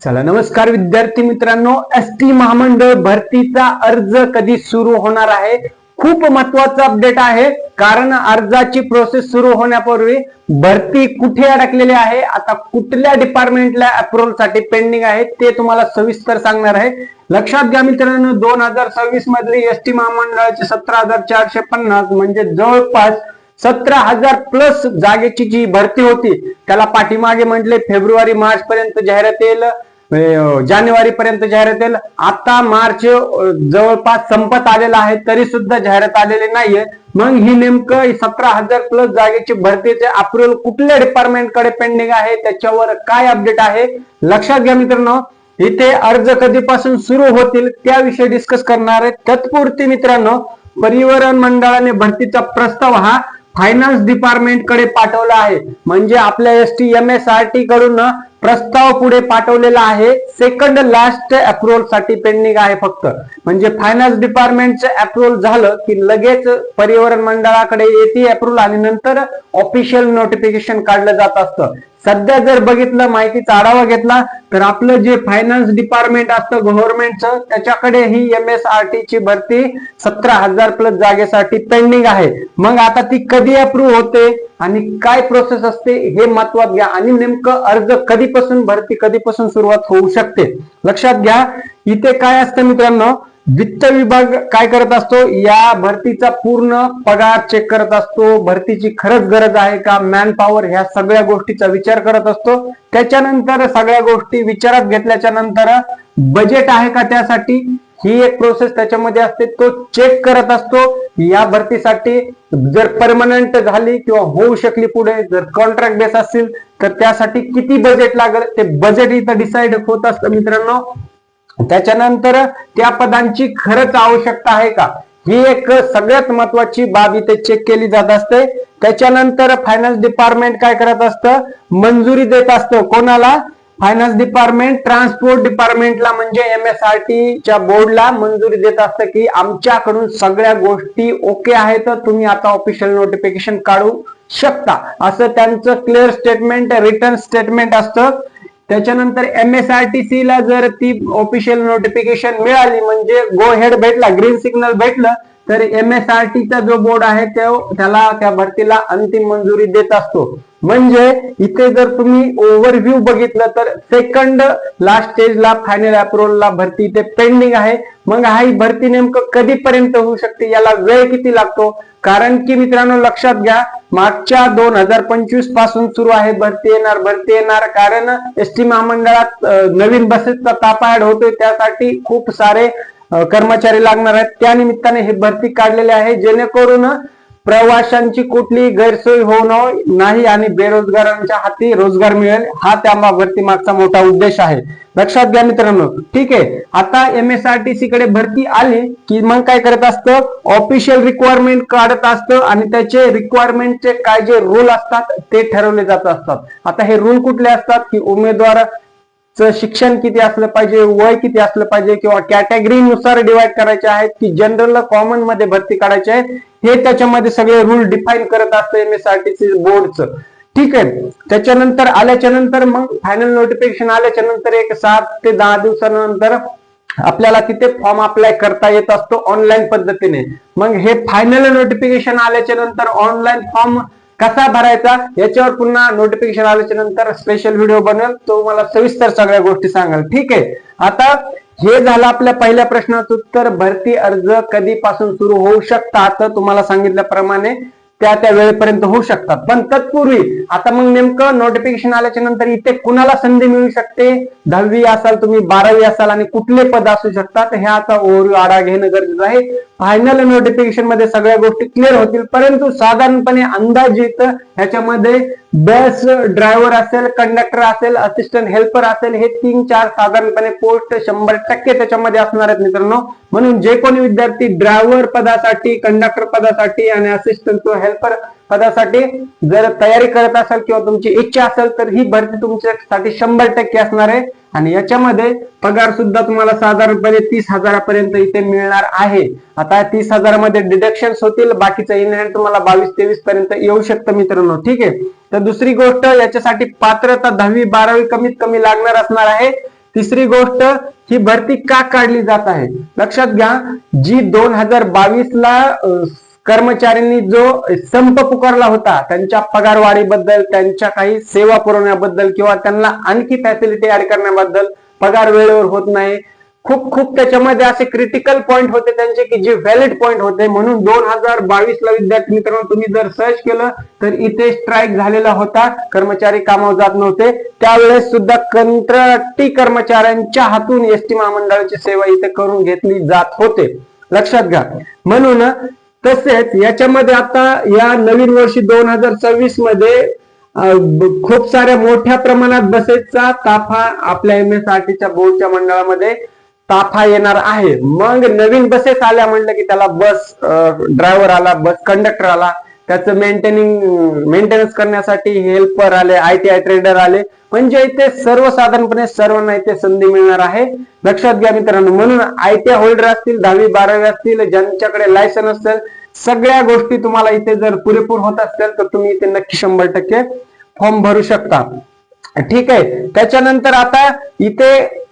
चला नमस्कार विद्यार्थी मित्रांनो, एसटी महामंडळ भरतीचा अर्ज कधी सुरू होणार आहे? खूप महत्वाचा अपडेट आहे, कारण अर्जाची प्रोसेस सुरू होण्यापूर्वी भरती कुठे अडकलेली आहे, आता कुठल्या डिपार्टमेंटला अप्रूव्हल साठी पेंडिंग आहे ते तुम्हाला सविस्तर सांगणार आहे. लक्षात घ्या मित्रांनो, 2026 मधली एसटी महामंडळाची 17,450 म्हणजे जवळपास 17,000 प्लस जागेची जी भरती होती, त्याला पाठीमागे म्हटले फेब्रुवारी मार्च पर्यंत जाहिरात येईल, जानेवारी पर्यंत जाहिरात येईल. आता मार्च जवळपास संपत आलेला आहे, तरी सुद्धा जाहिरात आलेली नाहीये. मग ही नेमकं 17,000 प्लस जागेची भरतीचे अप्रूव्हल कुठल्या डिपार्टमेंट कडे पेंडिंग आहे, त्याच्यावर काय अपडेट आहे लक्षात घ्या मित्रांनो. इथे अर्ज कधीपासून सुरू होतील त्याविषयी डिस्कस करणार आहे. तत्पूर्वी मित्रांनो, परिवहन मंडळाने भरतीचा प्रस्ताव हा फायनान्स डिपार्टमेंट कडे पाठवला आहे. म्हणजे आपल्या एसटी MSRT कडून प्रस्ताव पुढे पाठवलेला आहे. सेकंड लास्ट अप्रूव्हल साठी पेंडिंग आहे फक्त. म्हणजे फायनान्स डिपार्टमेंटचं अप्रूव्हल झालं की लगेच परिवहन मंडळाकडे येते अप्रूव्हल आणि नंतर ऑफिशियल नोटिफिकेशन काढलं जात असतं. सध्या जर बघितलं, माहितीचा आढावा घेतला तर आपलं जे फायनान्स डिपार्टमेंट असतं गव्हर्नमेंटचं, त्याच्याकडे ही MSRT ची भरती 17,000 प्लस जागेसाठी पेंडिंग आहे. मग आता ती कधी अप्रूव्ह होते आणि काय प्रोसेस असते हे महत्वात घ्या, आणि नेमकं अर्ज कधीपासून भरती कधीपासून सुरुवात होऊ शकते लक्षात घ्या. इथे काय असतं मित्रांनो, वित्त विभाग काय करत असतो, या भरतीचा पूर्ण पगार चेक करत असतो, भरतीची खरंच गरज आहे का, मॅन पॉवर, ह्या सगळ्या गोष्टीचा विचार करत असतो. त्याच्यानंतर सगळ्या गोष्टी विचारात घेतल्याच्या नंतर बजेट आहे का त्यासाठी, ही एक प्रोसेस त्याच्यामध्ये असते, तो चेक करत असतो. या भरतीसाठी जर परमनंट झाली किंवा होऊ शकली पुढे, जर कॉन्ट्रॅक्ट बेस असेल तर त्यासाठी किती बजेट लागेल ते बजेट इथं डिसाइड होत असतं मित्रांनो. त्याच्यानंतर त्या पदांची खरंच आवश्यकता आहे का, ही एक सगळ्यात महत्वाची बाब इथे चेक केली जात असते. त्याच्यानंतर फायनान्स डिपार्टमेंट काय करत असतं, मंजुरी देत असतं. कोणाला? फायनान्स डिपार्टमेंट ट्रान्सपोर्ट डिपार्टमेंटला, म्हणजे MSRT च्या बोर्डला मंजुरी देत असतं की आमच्याकडून सगळ्या गोष्टी ओके आहेत, तुम्ही आता ऑफिशियल नोटिफिकेशन काढू शकता, असं त्यांचं क्लिअर स्टेटमेंट, रिटर्न स्टेटमेंट असतं. त्याच्यानंतर MSRTC ला जर ती ऑफिशियल नोटिफिकेशन मिळाली, म्हणजे गो हेड भेटला, ग्रीन सिग्नल भेटलं, तर MSRT चा जो बोर्ड आहे त्याला त्या भरतीला अंतिम मंजुरी देत असतो. म्हणजे इथे जर तुम्ही ओव्हरव्ह्यू बघितलं तर सेकंड लास्ट स्टेजला फायनल अप्रूव्हलला भरती इथे पेंडिंग आहे. मग ही भरती नेमकं कधीपर्यंत होऊ शकते, याला वेळ किती लागतो? कारण की मित्रांनो लक्षात घ्या, मागच्या 2025 पासून सुरू आहे भरती येणार, कारण एसटी महामंडळात नवीन बसेसचा ताफा ऍड होतोय, त्यासाठी खूप सारे कर्मचारी लागणार आहेत. त्या निमित्ताने हे भरती काढलेले आहे, जेणेकरून प्रवाशांची कुठली गैरसोय होणार नाही आणि बेरोजगारांच्या हाती रोजगार मिळेल, हा त्या भरती मागचा मोठा उद्देश आहे. लक्षात घ्या मित्रांनो. ठीक आहे, आता MSRTC कडे भरती आली की मग काय करत असतं, ऑफिशियल रिक्वायरमेंट काढत असतं आणि त्याचे रिक्वायरमेंटचे काय जे रूल असतात ते ठरवले जात असतात. आता हे रूल कुठले असतात की उमेदवार शिक्षण किती असलं पाहिजे, वय किती असलं पाहिजे, किंवा कॅटेगरी नुसार डिवाइड करायचे आहेत की जनरल कॉमन मध्ये भरती काढायची आहे, हे त्याच्यामध्ये सगळे रूल डिफाईन करत असतं MSRTC बोर्डचं. ठीक आहे, त्याच्यानंतर आल्याच्या नंतर मग फायनल नोटिफिकेशन आल्याच्या नंतर एक 7 ते 10 दिवसानंतर आपल्याला तिथे फॉर्म अप्लाय करता येत असतो ऑनलाईन पद्धतीने. मग हे फायनल नोटिफिकेशन आल्याच्या नंतर ऑनलाईन फॉर्म कसा भरायचा याच्यावर पुन्हा नोटिफिकेशन आल्याच्या नंतर स्पेशल व्हिडिओ बनवेल, तो मला सविस्तर सगळ्या गोष्टी सांगाल. ठीक आहे, आता हे झालं आपल्या पहिल्या प्रश्नाचं उत्तर. भरती अर्ज कधीपासून सुरू होऊ शकतात, तुम्हाला सांगितल्याप्रमाणे त्या वेळेपर्यंत होऊ शकतात. पण तत्पूर्वी आता मग नेमकं नोटिफिकेशन आल्याच्या नंतर इथे कुणाला संधी मिळू शकते, 10वी असाल तुम्ही, 12वी असाल आणि कुठले पद असू शकतात, हे आता ओव्हरव्ह्यू आढावा घेणं गरजेचं आहे. फायनल नोटिफिकेशन मध्ये सगळ्या गोष्टी क्लिअर होतील, परंतु साधारणपणे अंदाजित ह्याच्यामध्ये बस ड्रायव्हर असेल, कंडक्टर असेल, असिस्टंट हेल्पर असेल, हे 3-4 साधारणपणे पोस्ट 100% त्याच्यामध्ये असणार आहेत मित्रांनो. म्हणून जे कोणी विद्यार्थी ड्रायव्हर पदासाठी, कंडक्टर पदासाठी आणि असिस्टंट हेल्पर पदासाठी जर तयारी करत असाल किंवा तुमची इच्छा असेल तर ही भरती तुमच्यासाठी 100% असणार आहे. आणि याच्यामध्ये पगार सुद्धा तुम्हाला साधारणपणे 30,000 पर्यंत इथे मिळणार आहे. आता 30,000 मध्ये डिडक्शन्स होतील, बाकीचं इन हँड तुम्हाला 22-23 पर्यंत येऊ शकतं मित्रांनो. ठीक आहे, तर दुसरी गोष्ट, याच्यासाठी पात्रता 10वी 12वी कमीत कमी लागणार असणार आहे. तिसरी गोष्ट, ही भरती का काढली जात आहे लक्षात घ्या. जी 2022 ला कर्मचाऱ्यांनी जो संप पुकारला होता त्यांच्या पगारवाढीबद्दल, त्यांच्या काही सेवा पुरवण्याबद्दल किंवा त्यांना आणखी फॅसिलिटी ऍड करण्याबद्दल, पगार वेळेवर होत नाही, खूप खूप त्याच्यामध्ये असे क्रिटिकल पॉइंट होते त्यांचे की जे व्हॅलिड पॉइंट होते. म्हणून 2022 ला विद्यार्थी मित्रांनो तुम्ही जर सर्च केलं तर इथे स्ट्राईक झालेला होता, कर्मचारी कामावर जात नव्हते. त्यावेळेस सुद्धा कंत्राटी कर्मचाऱ्यांच्या हातून एसटी महामंडळाची सेवा इथे करून घेतली जात होते, लक्षात घ्या. म्हणून तसेच याच्यामध्ये आता या नवीन वर्षी 2026 मध्ये खूप साऱ्या मोठ्या प्रमाणात बसेसचा ताफा आपल्या MSRTच्या बोर्डच्या मंडळामध्ये ताफा येणार आहे. मग नवीन बसेस आल्या म्हटलं की त्याला बस ड्रायव्हर आला, बस कंडक्टर आला, त्याचं मेंटेनन्स करण्यासाठी हेल्पर आले, ITI ट्रेडर आले. म्हणजे इथे सर्वसाधारणपणे सर्वांना इथे संधी मिळणार आहे, लक्षात घ्या मित्रांनो. म्हणून ITI होल्डर असतील, 10वी 12वी असतील, ज्यांच्याकडे लायसन असेल, सगळ्या गोष्टी तुम्हाला इथे जर पुरेपूर होत असतील तर तुम्ही इथे नक्की 100% फॉर्म भरू शकता. ठीक आहे. त्याच्यानंतर आता इथे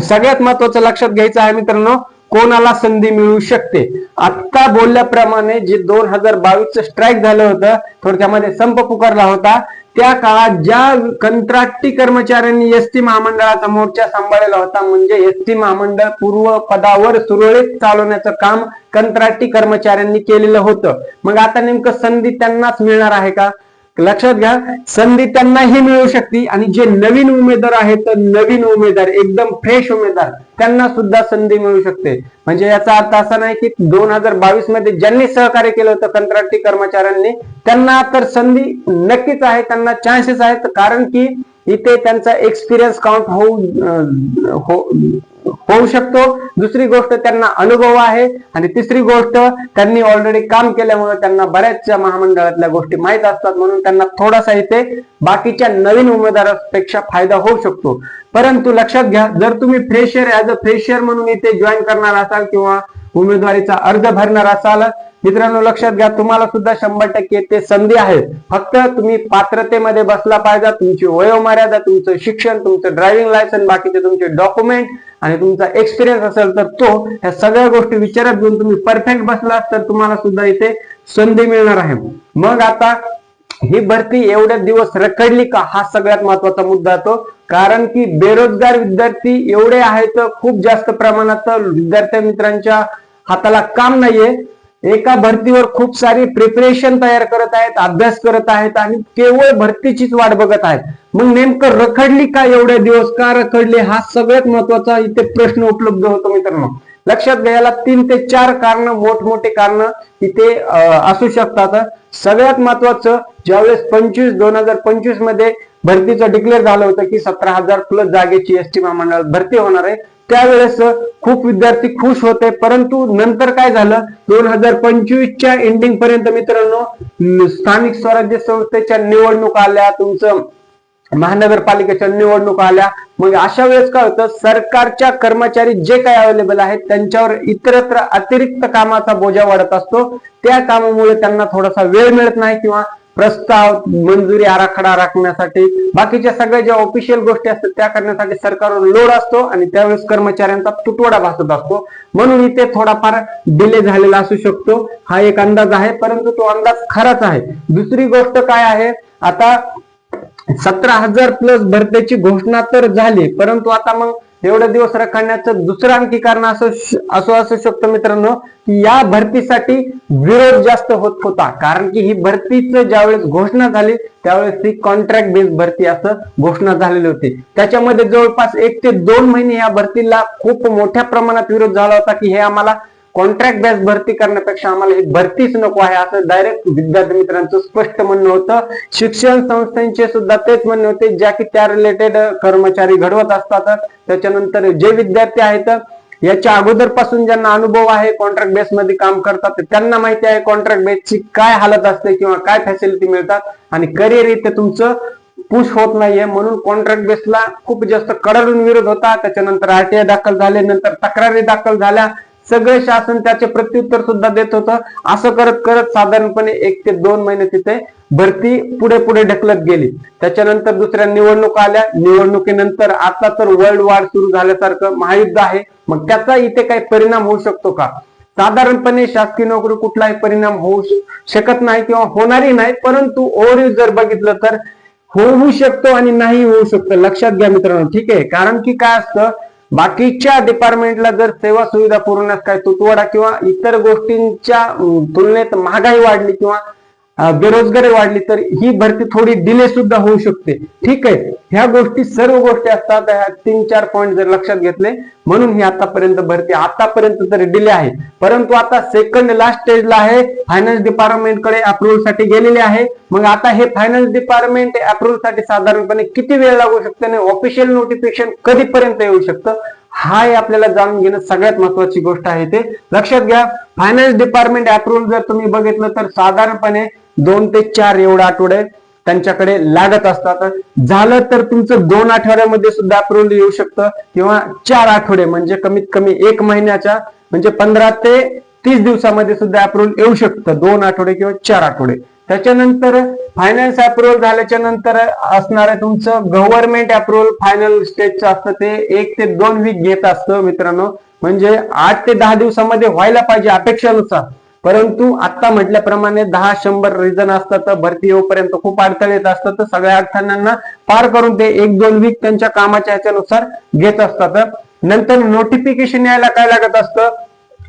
सगळ्यात महत्वाचं लक्षात घ्यायचं आहे मित्रांनो, कोणाला संधी मिळू शकते. आता बोलल्याप्रमाणे जे 2022 स्ट्राईक झालं होतं, थोडक्यामध्ये संप पुकारला होता, त्या काळात ज्या कंत्राटी कर्मचाऱ्यांनी एसटी महामंडळाचा मोर्चा सांभाळलेला होता, म्हणजे एसटी महामंडळ पूर्व पदावर सुरळीत चालवण्याचं काम कंत्राटी कर्मचाऱ्यांनी केलेलं होतं. मग आता नेमकं संधी त्यांनाच मिळणार आहे का? लक्षात घ्या, संधी त्यांनाही मिळू शकते आणि जे नवीन उमेदवार आहेत, नवीन उमेदवार एकदम फ्रेश उमेदवार, त्यांना सुद्धा संधी मिळू शकते. म्हणजे याचा अर्थ असा नाही की 2022 मध्ये ज्यांनी सहकार्य केलं होतं कंत्राटी कर्मचाऱ्यांनी त्यांना तर संधी नक्कीच आहे, त्यांना चान्सेस आहेत, कारण की इथे त्यांचा एक्सपिरियन्स काउंट होऊ शकतो. दुसरी गोष्ट, त्यांना अनुभव आहे आणि तिसरी गोष्ट, त्यांनी ऑलरेडी काम केल्यामुळे त्यांना बऱ्याचशा महामंडळातल्या गोष्टी माहीत असतात, म्हणून त्यांना थोडासा इथे बाकीच्या नवीन उमेदवारांपेक्षा फायदा होऊ शकतो. परंतु लक्षात घ्या, जर तुम्ही फ्रेशर ऍज अ फ्रेशर म्हणून इथे जॉईन करणार असाल किंवा उमेदवारीचा अर्ज भरणार असाल, मित्रांनो लक्षात घ्या, तुम्हाला सुद्धा 100% ते संधी आहेत. फक्त तुम्ही पात्रतेमध्ये बसला पाहिजे. तुमची वयोमर्यादा, तुमचं शिक्षण, तुमचं ड्रायव्हिंग लायसन, बाकीचे तुमचे डॉक्युमेंट आणि तुमचा एक्सपिरियन्स असेल तर तो, ह्या सगळ्या गोष्टी विचारात घेऊन तुम्ही परफेक्ट बसला तर तुम्हाला सुद्धा इथे संधी मिळणार आहे. मग आता ही भरती एवढे दिवस रखडली का, हा सगळ्यात महत्वाचा मुद्दा तो. कारण की बेरोजगार विद्यार्थी एवढे आहेत, खूप जास्त प्रमाणात विद्यार्थी मित्रांच्या हाताला काम नाहीये. एका भरतीवर खूप सारी प्रिपरेशन तयार करत आहेत, अभ्यास करत आहेत आणि केवळ भरतीचीच वाट बघत आहेत. मग नेमकं रखडली का, एवढे दिवस का रखडले, हा सगळ्यात महत्वाचा इथे प्रश्न उपलब्ध होतो मित्रांनो. लक्षात घ्यायला 3 ते 4 कारण, मोठमोठे कारण इथे असू शकतात. सगळ्यात महत्वाचं, ज्यावेळेस 2025 मध्ये भरतीचं डिक्लेअर झालं होतं की 17,000 प्लस जागेची एसटी महामंडळात भरती होणार आहे, त्यावेळेस खूप विद्यार्थी खुश होते. परंतु नंतर काय झालं, 2025च्या एंडिंग पर्यंत मित्रांनो स्थानिक स्वराज्य संस्थेच्या निवडणूक आल्या, तुमचं महानगरपालिकेच्या निवडणूक आल्या. मग अशा वेळेस काय होतं, सरकारच्या कर्मचारी जे काही अवेलेबल आहेत त्यांच्यावर इतरत्र अतिरिक्त कामाचा बोजा वाढत असतो. त्या कामामुळे त्यांना थोडासा वेळ मिळत नाही किंवा प्रस्ताव, मंजुरी, आराखडा राखण्यासाठी, बाकीच्या सगळ्या ज्या ऑफिशियल गोष्टी असतात त्या करण्यासाठी सरकारवर लोड असतो आणि त्यावेळेस कर्मचाऱ्यांचा तुटवडा भासत असतो. म्हणून इथे थोडाफार डिले झालेला असू शकतो, हा एक अंदाज आहे, परंतु तो अंदाज खराच आहे. दुसरी गोष्ट काय आहे, आता 17,000 प्लस भरतीची घोषणा तर झाली, परंतु आता मग एवढे दिवस रखडण्याचं दुसरं आणखी कारण असू शकतं मित्रांनो, की या भरतीसाठी विरोध जास्त होत होता. कारण की ही भरतीचं ज्यावेळेस घोषणा झाली त्यावेळेस ही कॉन्ट्रॅक्ट बेस्ड भरती असं घोषणा झालेली होती. त्याच्यामध्ये जवळपास 1 ते 2 महिने या भरतीला खूप मोठ्या प्रमाणात विरोध झाला होता की हे आम्हाला कॉन्ट्रॅक्ट बेस भरती करण्यापेक्षा आम्हाला ही भरतीच नको आहे, असं डायरेक्ट विद्यार्थी मित्रांचं स्पष्ट म्हणणं होतं. शिक्षण संस्थांचे सुद्धा तेच म्हणणे होते, ज्या की त्या रिलेटेड कर्मचारी घडवत असतात. त्याच्यानंतर जे विद्यार्थी आहेत याच्या अगोदरपासून ज्यांना अनुभव आहे, कॉन्ट्रॅक्ट बेस मध्ये काम करतात, त्यांना माहिती आहे कॉन्ट्रॅक्ट बेसची काय हालत असते किंवा काय फॅसिलिटी मिळतात आणि करिअर इथे तुमचं पुश होत नाहीये. म्हणून कॉन्ट्रॅक्ट बेसला खूप जास्त कडाडून विरोध होता. त्याच्यानंतर RTI दाखल झाले, नंतर तक्रारी दाखल झाल्या, सगळे शासन त्याचे प्रत्युत्तर सुद्धा देत होतं. असं करत करत साधारणपणे 1 ते 2 महिने तिथे भरती पुढे पुढे ढकलत गेली. त्याच्यानंतर दुसऱ्या निवडणुका आल्या. निवडणुकीनंतर आता तर वर्ल्ड वॉर सुरू झाल्यासारखं महायुद्ध आहे. मग त्याचा इथे काही परिणाम होऊ शकतो का? साधारणपणे शासकीय नोकरी कुठलाही परिणाम होऊ शकत नाही किंवा होणारही नाही. परंतु ओव्हरव्ह्यू जर बघितलं तर होऊ शकतो आणि नाही होऊ शकतो. लक्षात घ्या मित्रांनो, ठीक आहे. कारण की काय असतं, बाकीच्या डिपार्टमेंटला जर सेवा सुविधा पुरवण्यास काय तुटवडा किंवा इतर गोष्टींच्या तुलनेत महागाई वाढली किंवा बेरोजगारी वाढली तर ही भरती थोडी डिले सुद्धा होऊ शकते. ठीक आहे, ह्या गोष्टी सर्व गोष्टी असतात. 3-4 पॉईंट जर लक्षात घेतले म्हणून ही आतापर्यंत भरती आतापर्यंत तरी डिले आहे. परंतु आता सेकंड लास्ट स्टेजला आहे. फायनान्स डिपार्टमेंट कडे अप्रुव्हल साठी गेलेले आहे. मग आता हे फायनान्स डिपार्टमेंट अप्रुव्हल साठी साधारणपणे किती वेळ लागू शकतो आणि ऑफिशियल नोटिफिकेशन कधीपर्यंत येऊ शकतं, हा आपल्याला जाणून घेणं सगळ्यात महत्वाची गोष्ट आहे. ते लक्षात घ्या. फायनान्स डिपार्टमेंट अप्रुव्हल जर तुम्ही बघितलं तर साधारणपणे 2 ते 4 एवढे आठवडे त्यांच्याकडे लागत असतात. झालं तर तुमचं 2 आठवड्यामध्ये सुद्धा अप्रुव्हल येऊ शकतं किंवा 4 आठवडे म्हणजे कमीत कमी 1 महिन्याच्या म्हणजे 15 ते 30 दिवसामध्ये सुद्धा अप्रुव्हल येऊ शकतं. 2 आठवडे किंवा 4 आठवडे. त्याच्यानंतर फायनान्स अप्रुव्हल झाल्याच्या नंतर असणारे तुमचं गव्हर्नमेंट अप्रुव्हल फायनल स्टेजचं असतं. ते 1 ते 2 वीक घेत असतं मित्रांनो. म्हणजे 8 ते 10 दिवसामध्ये व्हायला पाहिजे अपेक्षेनुसार. परंतु आता म्हटल्याप्रमाणे 10-100 रिझन असतात. भरती येऊपर्यंत खूप अडथळे येत असतात. तर सगळ्या अडथळ्यांना पार करून ते 1-2 वीक त्यांच्या कामाच्या ह्याच्यानुसार घेत असतात. नंतर नोटिफिकेशन यायला काय लागत असतं,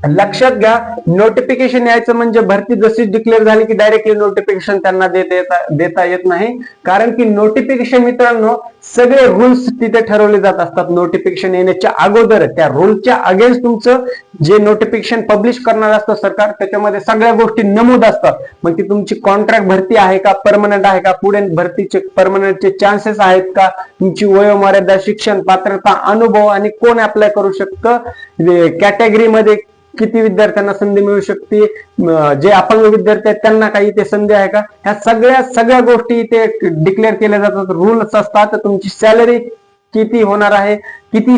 लक्षात घ्या. नोटिफिकेशन यायचं म्हणजे भरती जशी डिक्लेअर झाली की डायरेक्टली नोटिफिकेशन त्यांना देता येत नाही. कारण की नोटिफिकेशन मित्रांनो सगळे रूल्स तिथे ठरवले जात असतात. नोटिफिकेशन येण्याच्या अगोदर त्या रूलच्या अगेन्स्ट तुमचं जे नोटिफिकेशन पब्लिश करणार असतं सरकार, त्याच्यामध्ये सगळ्या गोष्टी नमूद असतात. मग ती तुमची कॉन्ट्रॅक्ट भरती आहे का, परमनंट आहे का, पुढे भरतीचे परमनंटचे चान्सेस आहेत का, तुमची वयोमर्यादा, शिक्षण पात्रता, अनुभव आणि कोण अप्लाय करू शकतं, कॅटेगरीमध्ये किती विद्यार्थ्यांना संधी मिळू शकते, जे अपंग विद्यार्थी आहेत त्यांना काही ते संधी आहे का, ह्या सगळ्या गोष्टी इथे डिक्लेअर केल्या जातात. रूल्स असतात. तुमची सॅलरी किती होणार आहे, किती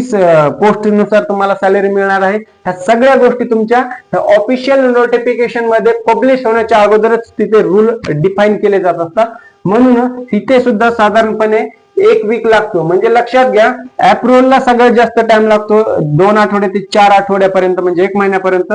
पोस्टनुसार तुम्हाला सॅलरी मिळणार आहे, ह्या सगळ्या गोष्टी तुमच्या ऑफिशियल नोटिफिकेशन मध्ये पब्लिश होण्याच्या अगोदरच तिथे रूल डिफाईन केले जात असतात. म्हणून तिथे सुद्धा साधारणपणे 1 वीक लागतो. म्हणजे लक्षात घ्या, अप्रुव्हलला सगळ्यात जास्त टाइम लागतो 2 आठवडे ते 4 आठवड्यापर्यंत म्हणजे 1 महिन्यापर्यंत.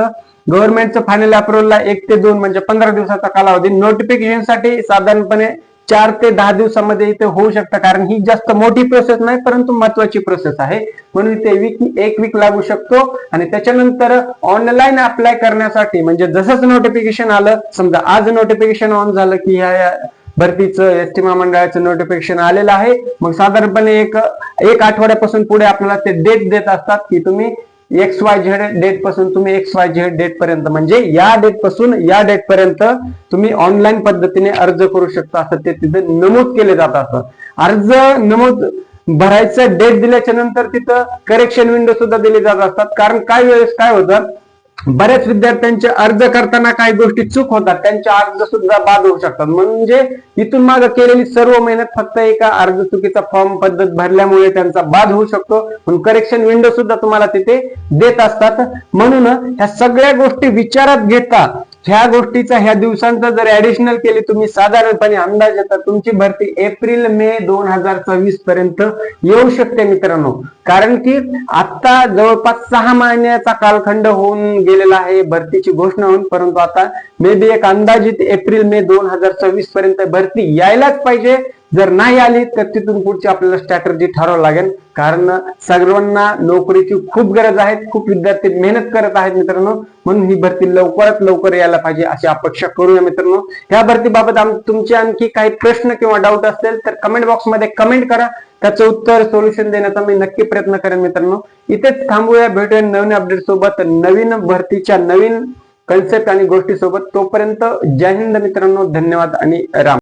गव्हर्नमेंटचं फायनल अप्रुव्हलला 1 ते 2 म्हणजे 15 दिवसाचा कालावधी. नोटिफिकेशन साठी साधारणपणे 4 ते 10 दिवसामध्ये इथे होऊ शकतं. कारण ही जास्त मोठी प्रोसेस नाही परंतु महत्वाची प्रोसेस आहे. म्हणून इथे 1 वीक लागू शकतो. आणि त्याच्यानंतर ऑनलाईन अप्लाय करण्यासाठी म्हणजे जसंच नोटिफिकेशन आलं, समजा आज नोटिफिकेशन ऑन झालं की ह्या भरतीचं एसटी महामंडळाचं नोटिफिकेशन आलेलं आहे, मग साधारणपणे एक आठवड्यापासून पुढे आपल्याला ते डेट देत असतात की तुम्ही XYZ डेट पासून तुम्ही XYZ डेट पर्यंत म्हणजे या डेट पासून या डेट पर्यंत तुम्ही ऑनलाईन पद्धतीने अर्ज करू शकता असं ते तिथे नमूद केले जात असतं. अर्ज नमूद भरायचं डेट दिल्याच्या नंतर तिथं करेक्शन विंडो सुद्धा दिली जात असतात. कारण काही वेळेस काय होतं, बऱ्याच विद्यार्थ्यांचे अर्ज करताना काही गोष्टी चूक होतात, त्यांचे अर्ज सुद्धा बाद होऊ शकतात. म्हणजे इथून मागे केलेली सर्व मेहनत फक्त एका अर्ज चुकीचा फॉर्म पद्धत भरल्यामुळे त्यांचा बाद होऊ शकतो. म्हणून करेक्शन विंडो सुद्धा तुम्हाला तिथे देत असतात. म्हणून ह्या सगळ्या गोष्टी विचारात घेता ह्या गोष्टीचा ह्या दिवसांचा जर ऍडिशनल केली तुम्ही साधारणपणे अंदाज येतात तुमची भरती एप्रिल-मे 2024 पर्यंत येऊ शकते मित्रांनो. कारण की आता जवळपास 6 महिन्याचा कालखंड होऊन गेलेला आहे भरतीची घोषणा होऊन. परंतु आता मे बी एक अंदाजित एप्रिल-मे 2024 पर्यंत भरती यायलाच पाहिजे. जर नाही आली तर तिथून पुढची आपल्याला स्ट्रॅटेजी ठरवावं लागेल. कारण सर्वांना नोकरीची खूप गरज आहे, खूप विद्यार्थी मेहनत करत आहेत मित्रांनो. म्हणून ही भरती लवकरात लवकर यायला पाहिजे अशी अपेक्षा करूया मित्रांनो. या भरतीबाबत तुमचे आणखी काही प्रश्न किंवा डाऊट असतील तर कमेंट बॉक्स मध्ये कमेंट करा. त्याचं उत्तर सोल्युशन देण्याचा मी नक्की प्रयत्न करेन मित्रांनो. इथेच थांबूया, भेटूया नवीन अपडेट सोबत, नवीन भरतीच्या नवीन कन्सेप्ट आणि गोष्टी सोबत. तोपर्यंत जय हिंद मित्रांनो, धन्यवाद आणि राम.